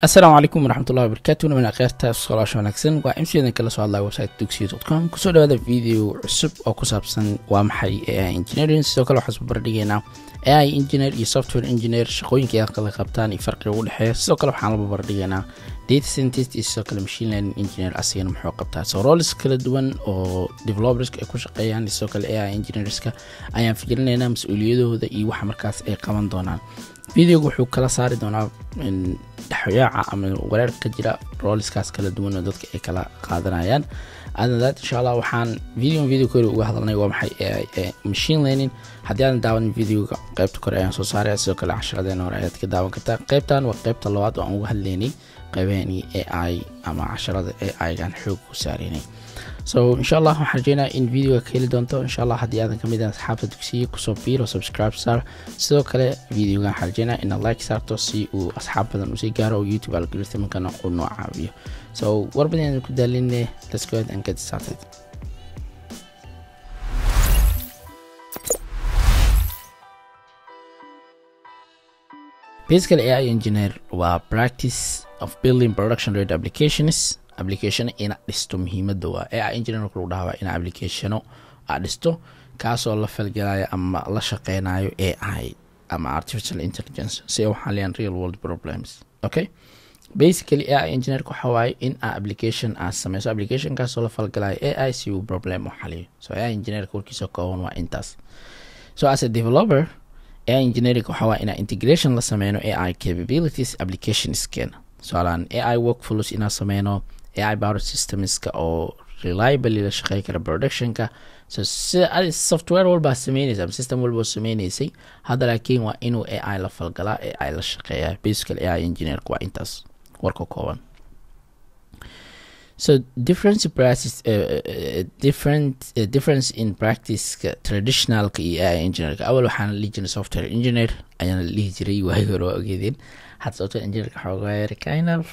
السلام عليكم ورحمة الله وبركاته. من أخيرتها الصلاة ونكسن وإمشي كلا سؤال الله وسائل duxio.com كسر هذا فيديو عصب أو كسبسن ومحي AI engineering سوكل وحسب برديجنا AI engineer iyo software engineer shaqooyinka ay kala qabtaan iyo farqiga u dhaxeeya sidoo kale waxaan la barbardhigaynaa data scientist iyo sidoo kale machine learning engineer asigana muxuu qabtaa so roles kala duwan oo developers ay ku shaqeeyaan iyo sidoo kale AI engineerska ayaan fikrinaynaa mas'uuliyadooda iyo waxa markaas ay qaban doonaan فيديو wuxuu kala saari doonaa dhaxyaaca ama wareer ka jira roleskaas kala duwan oo dadka ay kala qaadanayaan adna insha Allah waxaan video kale uga hadalnay waa maxay machine learning hadii aan daawan videoga qaybta kore ayaan soo saaray sidoo kale casharadeen hore ayaad ka daawan kartaa qaybtan waa qaybta labaad oo aan uga hadlaynay qaybahani AI ama casharada AI gaan xoog ku saareynay so inshallah waxaan rajaynayaa in videoga ka heli doonto inshallah haddii aadan kamid ah asxaabta dugsiga kusoo biiro subscribe saar sidoo kale videoga waxaan rajaynayaa in like saarto si uu asxaab badan usii gaaro oo YouTube algorithm-kana uu noo caawiyo so warbadeen ku daalinay let's go ahead and get started. Basically AI engineer waa practice of building production ready application ina dhisto muhiimada waa AI engineer ku dhawa ina applicationo aad dhisto kaasoo la falgalaya ama la shaqeynayo AI ama artificial intelligence si ay u xaliyaan real world problems. Okay, basically AI engineer ku xawaay in application as sameyso application kaasoo la falgalaya AI si uu problem u xaliyo so AI engineer kurkiisa kooban waa intaas so as a developer AI engineering ku xawaay ina integration la sameeyo AI capabilities application scan so alan AI workflows ina sameeyo AI powered systems ka oo reliably la shaqeyn kara production ka so software walba sameynaysa system walba sameynaysa hada laakiin waa inuu AI la falgala AI la shaqeeya basically AI engineer waa intaas warka kooban so difference in practice traditional ka AI engineer ka awal waxaan leeyahay software engineer ayaan leeyahay waay hore ogeedin had software engineer ka xogeeyay kind of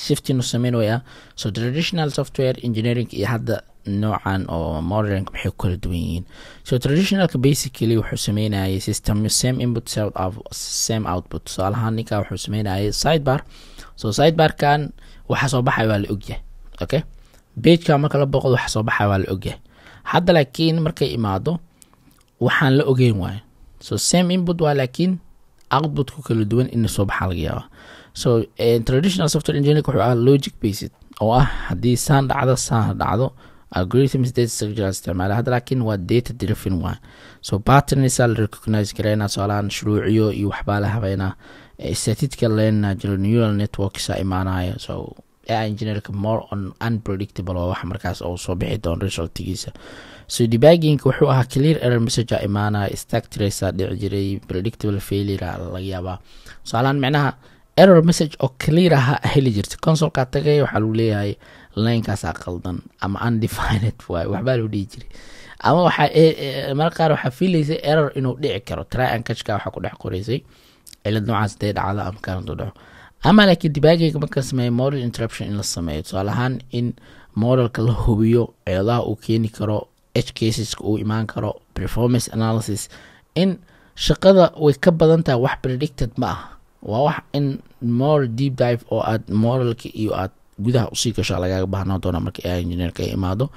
shifting sameynaya so traditional software engineering iyo hadda noocan oo modern waxay kala duwan yihiin so traditional ka basically wuxuu sameynayay system same input same output so alhanika wuxuu sameynayay sidebar so sidebar kan waxa soo baxay waa la ogyahay okay page ka marka la boqdo waxa soo baxay waa la ogyahay hadda laakiin markay imaado waxaan la ogeyn waay so same input waa laakiin output ku kala duwan in soo baxa laga yaabo so traditional software engineering wuxuu ah logic based oo ah hadii saan dhacdo algorithms data structure isticmaala hadda laakiin waa data driven one so patterns are recognize karayna soolaan shuruuciyo iyo waxba la habeena statistical neural networks ay imaanaya so AI engineering more on unpredictable oo wax markaas oo soo bixi doon resultigiisa so debugging wuxuu ahaa clear error message imaanaya stack tracer dhici jiray predictable failure laga yaabaa soolaan macnaha error message oo clear ah heli jirtay console ka tagay waxa uu leeyahay line kaas qaldan ama undefined waxba loo dhigi jiray ama waxa marka qaar waxa fiilaysa error inuu dhici karo try and catch ka waxa ku dhex qoraysay cilad noocaas day dhacda ama kan dhaco ama laakiin debugging marka sameeyo model interruption in la sameeyo so alahan in modelka la hubiyo ciladaha uu keeni karo edge cases uu imaan karo performance analysis in shaqada way ka badan tahay wax predicted ma ah waa wax in more deep dive oo aad modelka iyo aad gudaha u sii gasho laga baahnaa doona marka AI engineer ka imaado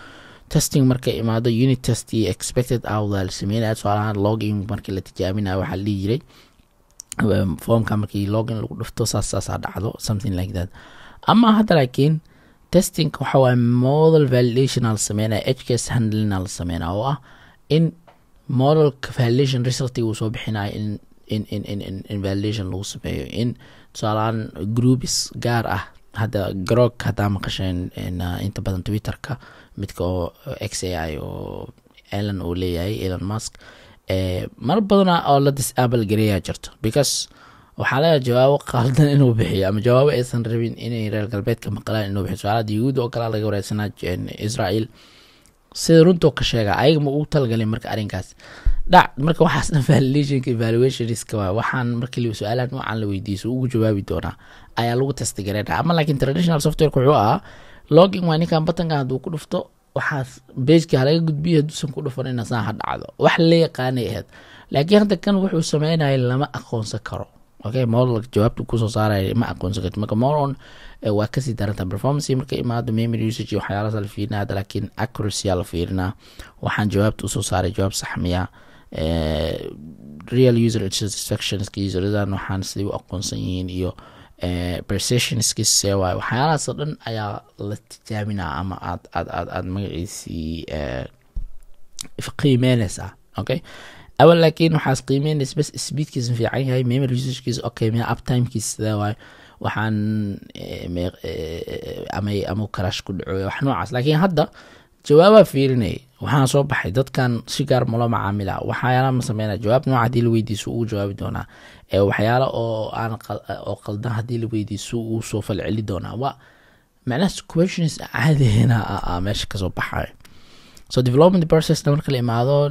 testing marka imaado unit test iyo expected output sameeyay su'aalaha logging marka la tijaabinayo waxa la jiray formka markii login lagu dhufto saas dhacdo something like that ama hadda laakiin testing waxa waa model validation al sameeyay edge case handling al sameeyay oo ah in model validation result uu soo bixinayo in validation lagu sameeyo in tusaale groups gaar ah hada grok hada maqasheen inta badan Twitter-ka midka oo XAI oo Elon Musk mar badan oo la disable gareeya jirto because waxa la jawaabo qaldan inuu bixiyo ama jawaabo aysan rabin inay reer galbeedka maqlaan inuu bixiyo su'aalaha yuhuud oo kala laga wareysanaa Israel sida runta ka sheega ayaga ma uu talgalay marka arinkaas marka waxaas validation evaluation risk waxaan markii la su'aalaad noocan la weydiiso ugu jawaabi doona ayaa lagu test gareeyaa ama laakiin traditional software ku wuxuu ah login waa ninkan button-ka haduu ku dhufto waxaas page-ka laga gudbiyo dusan ku dhufan in saan dhacdo wax la yaqaanay ahayd laakiin hadda kan wuxuu sameeyay lama aqoonsan karo okay model jawaabtu kusoo saaray ma aqoonsan kartid marka moron waa kasii daranta performance marka imaado memory usage iyo waxyaalahaas la fiirinaa laakiin accuracy la fiirinaa waxaan jawaabtu usoo saaray jawaab sax miya real user satisfaction userdan waxaan sidii u aqoonsan yihiin iyo precision skills waxyaalahaas dhan ayaa la tijaabinaa ama aad magaciisii qiimeynaysaa okay awal laakiin waxaas qiimeynaysa bas speedkiisa fiican yahay memory usagekiisa okay miya uptimekiisa sidaa waay waxaan ama crash ku dhaco wax noocaas laakiin hadda jawaabaa fiirinay waxaan soo baxay dadkan si gaar mula macaamila waxyaala ma sameynaa jawaab nooca haddii la weydiiso uu jawaabi doonaa waxyaala oo aan oo qaldan haddii la weydiiso uu soo falceli doonaa waa macnaha questions caadihina meesha kasoo baxay so development process marka la imaado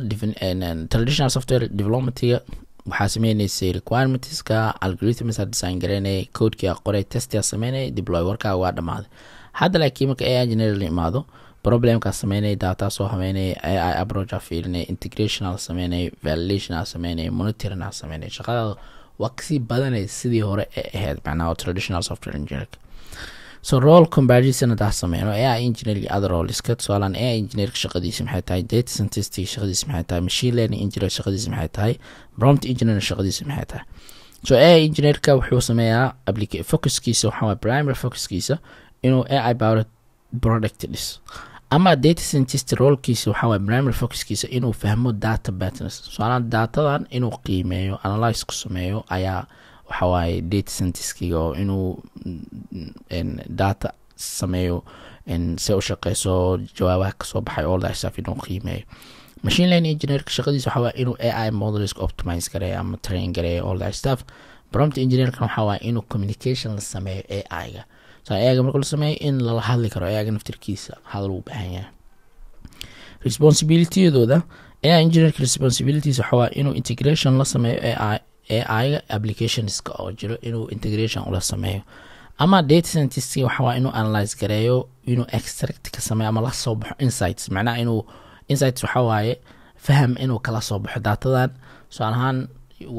traditional software developmentiga waxaa sameynaysay requirementska algorithms design gareynay codekii qoray testia sameynay deploy warkaa waa dhamaaday hadda laakiin marka AI engineer la imaado problemka sameynay data soo hameynay AI approach fiirinay integration sameynay validation sameynay monitoring sameynay shaqada waa kasii badanay sidii hore ahayd macnaha traditional software engineer so role comparison da sameyno AI engineering other roles ka soolan AI engineer shaqadiisa maxay tahay data scientist shaqadiisa maxay tahay machine learning engineer shaqadiisa maxay tahay prompt engineer shaqadiisa maxay tahay so AI engineer ka wuxuu sameeyaa application focuskiisa waxa primary focuskiisa inuu AI powered product dhis ama data scientist rolekiisa waxa primary focuskiisa inuu fahmo data patterns soolan datadan inuu qiimeeyo analyze ku sameeyo ayaa waxa data scientist oo inuu data sameeyo se u shaqeyso jawaabaha kasoo baxay all that stuff inuu qiimeeyo machine learning engineer shaqadiisa waxa inuu AI models optimize gareeyo ama train gareeyo all that stuff prompt engineer waxa inuu communication la sameeyo AI ga so AI ga marka la sameeyo in la hadli karo AI ga naftirkiisa hadal u baahan yahay responsibility-dooda AI engineer responsibilities waxa inuu integration la sameeyo AI applications ka oo jiro inuu integration ula sameeyo ama data scientist waxa inuu analyze gareeyo inuu extract ka sameeyo ama la soo baxo insights macnaha inuu insights waxa faham inuu kala soo baxo datadan soo ahaan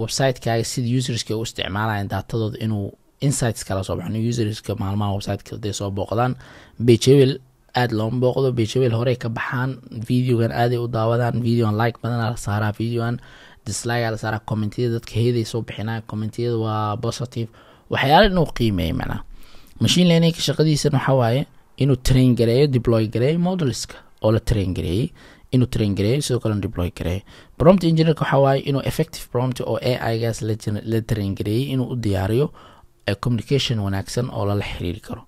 website kaaga sida users ka u isticmaalayaan datadooda inuu insights kala soo baxo users ka maalmaha website ka day soo booqdaan page aad loo booqdo page hore ka baxaan videogan aad ay u daawadaan videoan like badan la saaraa videoan dislike ala saaraa commentiyada dadka heeday soo bixinaa commentiyada waa positive waxyaalo inuu qiimeeyo macnaha machine learning ka shaqadiisa waxa inuu train gareeyo deploy gareeyo modelska oo la train gareeyo inuu train gareeyo sidoo kale deploy gareeyo prompt engineer waxa inuu effective prompt oo AI gaas la train gareeyo inuu u diyaariyo communication wanaagsan oo la xiriiri karo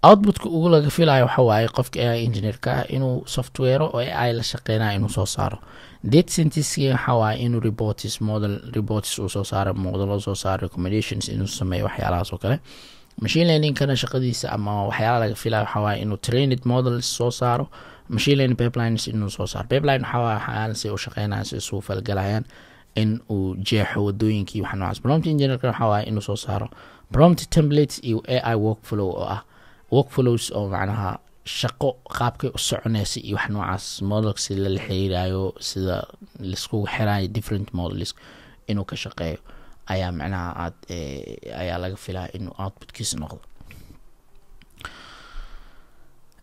output-ka ugu laga filayo waxa qofka AI engineer ka inuu software oo AI la shaqeynayo inuu soo saaro data scientist waxa inuu reports uu soo saaro model soo saaro recommendations inuu sameeyo waxyaalahaas oo kale machine learning kana shaqadiisa ama waxyaalaha laga filayo waxa inuu trained models soo saaro machine learning pipelines inuu soo saaro pipeline waxa si uu shaqeynayo si uu falgalayaan in uu jeexo wadooyinkii waxa noocaas prompt engineer waxa inuu soo saaro prompt templates iyo AI workflow oo workflows oo macnaha shaqo qaabkay u soconaysa iyo wax noocaas models la xiriirayo sida la isku xiraayo different models inuu ka shaqeeyo ayaa macnaha ayaa laga filaa inuu outputkiisa noqdo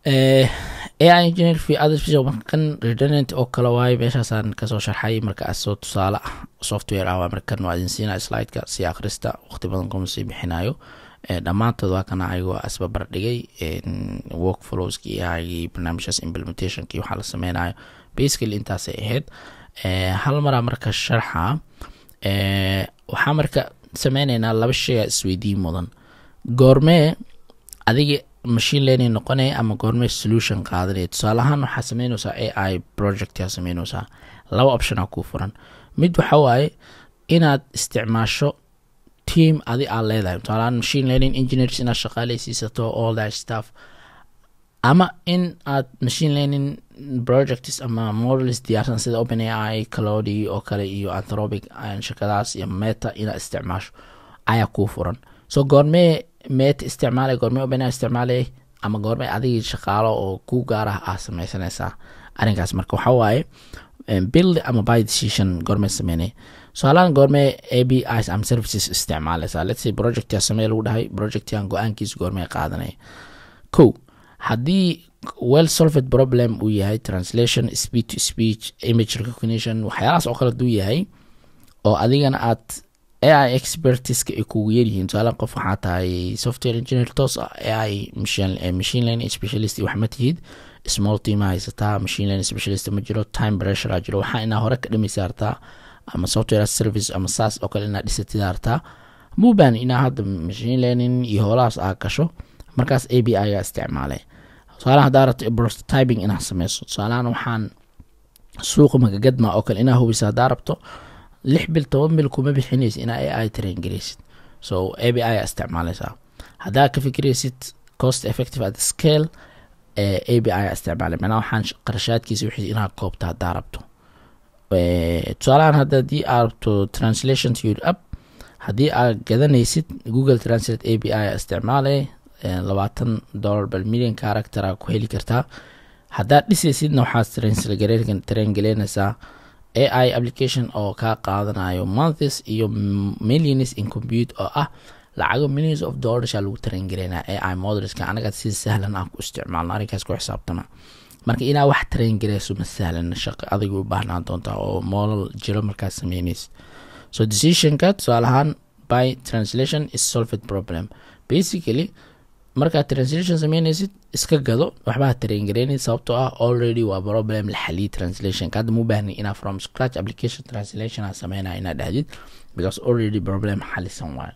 AI engineer fi other kan redundant oo kala waay meeshaasaan kasoo sharxay marka asoo tusaale software markan waa idin siinaa slide-ka si akhrista waqti badan kuma sii bixinayo dhamaantood waa kana ayagoo asbabar dhigay workflowski AI barnaamijkaas implementationki waxaa la sameynayo basically intaasay ahayd hal mara marka sharxa waxaa marka sameynaynaa laba shay isweydiin mudan goormee adiga machine learning noqonaya ama goormee solution qaadanaya tusaale ahaan waxaa sameynaysaa AI project yaa sameynaysaa laba option ku furan mid waxa inaad isticmaasho team adi aad leedahay tusaale machine learning engineers inaad shaqaaleysiisato all that stuff ama in aad machine learning projects ama models diyaarsan sida OpenAI Claude oo kale iyo Anthropic shirkadaas iyo Meta inaad isticmaasho ayaa ku furan so goormee Meta isticmaalay goormee OpenAI isticmaalay ama goormee adiga shaqaalo oo ku gaar ah sameysanaysaa arrinkaas marka waxa build ama buy decision goormee sameynay سؤالان قرمي APIs am services استعماله let's say project يسميه لو ده project يان قوان كيس قرمي قادني كو هدي well solved problem وياهي translation speech to speech image recognition وحياس أخرى دو ياهي أو أدينا at AI expertise كأكو يريهم سؤالان قف حتى software engineer توس AI machine learning specialist وحمتيد small team هاي ستا machine learning specialist مجرو time pressure أجرو وحانا هورك دمي سارتا ama software service ama SaaS oo kale inaad dhisatid artaa muu baan inaa hadda machine learning iyo holaas aa gasho markaas API ga isticmaalay tusaalahan haddaa rabto prototyping inaad sameyso tusaalahan waxaan suuqa magagadma oo kale inaa hubisa haddaa rabto 6 bil 10 bil kuma bixinaysa inaa AI train garaysid so API ga isticmaalaysaa haddaa ka fikiraysid cost effective at scale API ga isticmaalay macnaha waxaan qarashaadkiisa wixii inaad koobta haddaa rabto tusaalahan hadda haddii aad rabto translation to your app haddii aad gadanaysid Google Translate API isticmaalay $20 per million character aa ku heli kartaa haddaad dhisaysidna waxaad train galeynaysaa AI application oo kaa qaadanayo months iyo millions in compute oo ah lacago millions of dollars aa lagu train galeynaa AI modelska anaga si sahlan aan ku isticmaalno arrinkaas ku xisaabtana marka inaa wax train gareyso ma sahlan shaqo adigu u baahnaan doontaa oo model jiro markaas sameynaysid so decision ka tusaalahaan by translation is solved problem basically markaad translation sameynaysid iska gado waxbaa train gareynaysid sababtoo ah already waa problem la xaliyay translation ka hadda mu baahni inaa from scratch application translation aa sameynaa inaad dhahdid because already problem xalisan waayo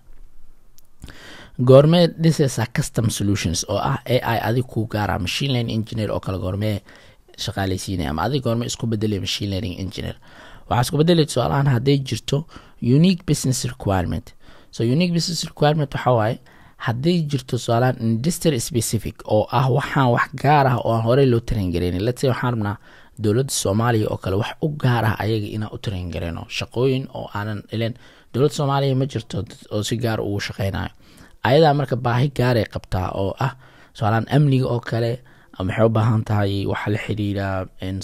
goormee dhisaysaa custom solutions oo ah AI adig ku gaara machine learning engineer oo kale goormee shaqaalaysiinaya ama adig goormee isku bedelay machine learning engineer waxaa isku bedelay su'aalahan hadday jirto unique business requirement so unique business requirement waxa waaye hadday jirto su'aalahan industry specific oo ah waxaan wax gaar ah oo aan horey loo train gareynin let's say waxaan rabnaa dowladda Soomaaliya oo kale wax u gaar ah ayaga inaan u train gareyno shaqooyin oo aanan ileen dowladda Soomaaliya ma jirto oo si gaar ugu shaqeynayo ayadaa marka baahi gaar ay qabtaa oo ah su'aalaan amniga oo kale ama waxay u baahan tahay waxa la xiriira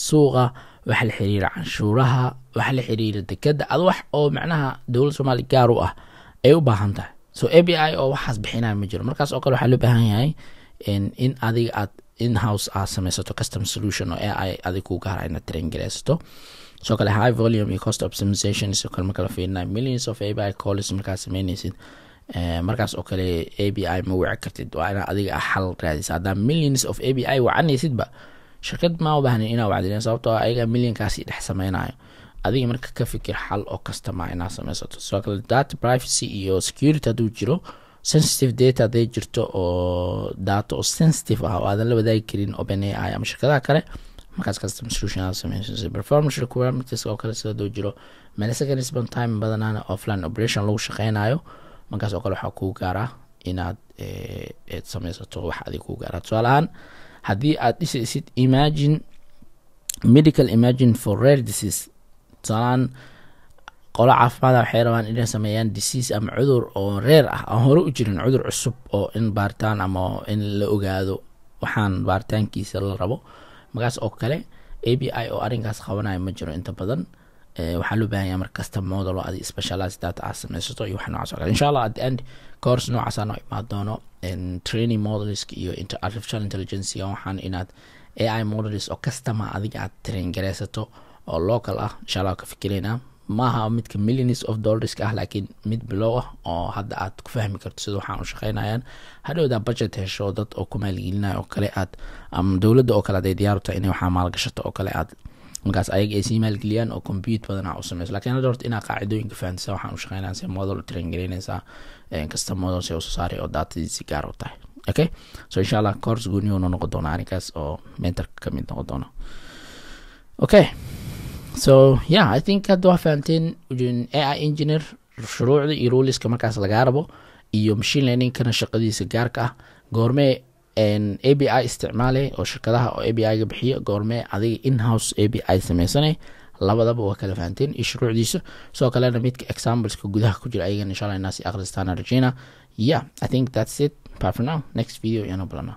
suuqa waxa la xiriira canshuuraha waxa la xiriira dekada ad wax oo macnaha dowladda Soomaaliya gaar u ah ay u baahan tahay so API oo waxaas bixinaya ma jiro markaas oo kale waxa loo baahan yahay in adiga aad in-house aad samaysato custom solution oo AI adiga ku gaar ah inaad train gareysato soo kale high volume iyo cost optimization soo kale marka la fiirinayo millions of API calls markaad sameynaysid markaas oo kale API ma wici kartid waa inaad adiga xal raadisa haddaa millions of API wacanaysidba shirkad ma u baahnin inaad wacdin sababtoo ah ayaga millionkaasi dhex sameynayo adiga marka ka fikir xal oo customer inaad sameysato soo kale data privacy iyo security hadduu jiro sensitive data hadday jirto oo data oo sensitive ah oo aadan la wadaagi karin OpenAI ama shirkadaha kale markaas custom solution aad sameyso performance requirements oo kale sida jiro millisecond response time badanaana offline operation lagu shaqeynayo markaas oo kale waxaa kuu gaara inaad sameysato wax adiga kuu gaara tusaalahaan haddii aad dhisaysid medical imagine for rare disease tusaalahaan qola caafimaada waxay rabaan inay sameeyaan disease ama cudur oo rare ah aan hore u jirin cudur cusub oo in baaritaan ama in la ogaado waxaan baaritaankiisa la rabo markaas oo kale API oo arrinkaas qabanayo ma jiro inta badan waxaa loo baahan yahay mar kasta model oo adi specialized data aad sameysato iyo wax noocaas oo kale inshallah at the end course noocaas aan imaan doono training models iyo artificial intelligence iyo waxaan inaad AI models oo customer adiga aad train gareysato oo local ah inshallah ka fikirayna maaha midka millions of dollars ah laakiin mid below ah oo hadda aad ku fahmi karto sida waxaan u shaqeynayaan hadhowda budget hesho dad oo ku maalgelinayo oo kale aad dowladda oo kale ay diyaar u tahay inay waxaa maalgashato oo kale aad markaas ayaga ay sii maalgeliyaan oo compute badan aa u sameyso laakiin hadda horta inaa qaacidooyinka fahansa waxaan u shaqeynaa si model u train gareynaysaa custom model si usoo saaray oo datadiisi gaar u tahay okay so inshallah course gooniyo noqon doona arrinkaas oo mentorka ka mid noqon doona okay so yeah I think hadda waa fahanteen AI engineer shuruucda iyo ruleska markaas laga rabo iyo machine learning kana shaqadiisa gaarka ah goormee API isticmaalay oo shirkadaha oo API ga bixiyo goormee adiga in-house API sameysanay labadaba waa kala fahanteen iyo shuruucdiisa soo kalena midka exampleska gudaha ku jira ayaga inshallah inaasi akhristaan arjina yeah I think that's it bye for now next video yana balana